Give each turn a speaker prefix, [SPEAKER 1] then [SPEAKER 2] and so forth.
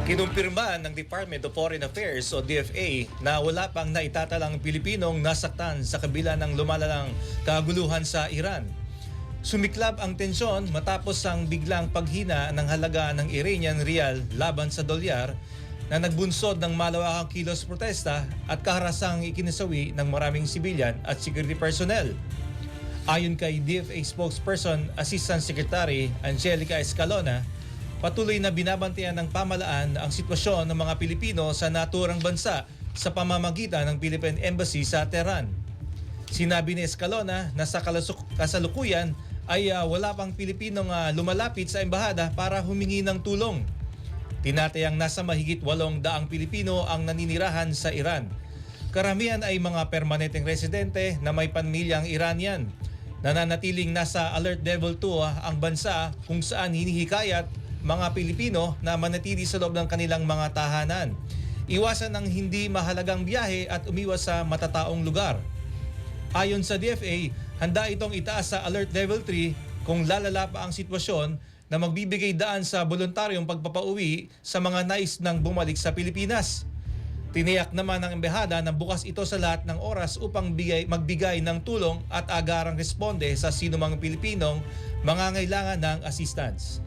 [SPEAKER 1] Kinumpirma ng Department of Foreign Affairs o DFA na wala pang naitatalang Pilipinong nasaktan sa kabila ng lumalalang kaguluhan sa Iran. Sumiklab ang tensyon matapos ang biglang paghina ng halaga ng Iranian rial laban sa dolyar na nagbunsod ng malawakang kilos protesta at kaharasang ikinasawi ng maraming sibilyan at security personnel. Ayon kay DFA spokesperson Assistant Secretary Angelica Escalona, patuloy na binabantayan ng pamahalaan ang sitwasyon ng mga Pilipino sa naturang bansa sa pamamagitan ng Philippine Embassy sa Tehran. Sinabi ni Escalona na sa kasalukuyan ay wala pang Pilipinong lumalapit sa embahada para humingi ng tulong. Tinatayang nasa mahigit 800 Pilipino ang naninirahan sa Iran. Karamihan ay mga permanenteng residente na may pamilyang Iranian. Nananatiling nasa Alert Level 2 ang bansa kung saan hinihikayat mga Pilipino na manatili sa loob ng kanilang mga tahanan. Iwasan ang hindi mahalagang biyahe at umiwas sa matataong lugar. Ayon sa DFA, handa itong itaas sa Alert Level 3 kung lalala pa ang sitwasyon na magbibigay daan sa voluntaryong pagpapauwi sa mga nais nang bumalik sa Pilipinas. Tiniyak naman ng embahada na bukas ito sa lahat ng oras upang magbigay ng tulong at agarang responde sa sinumang Pilipinong mangangailangan ng assistance.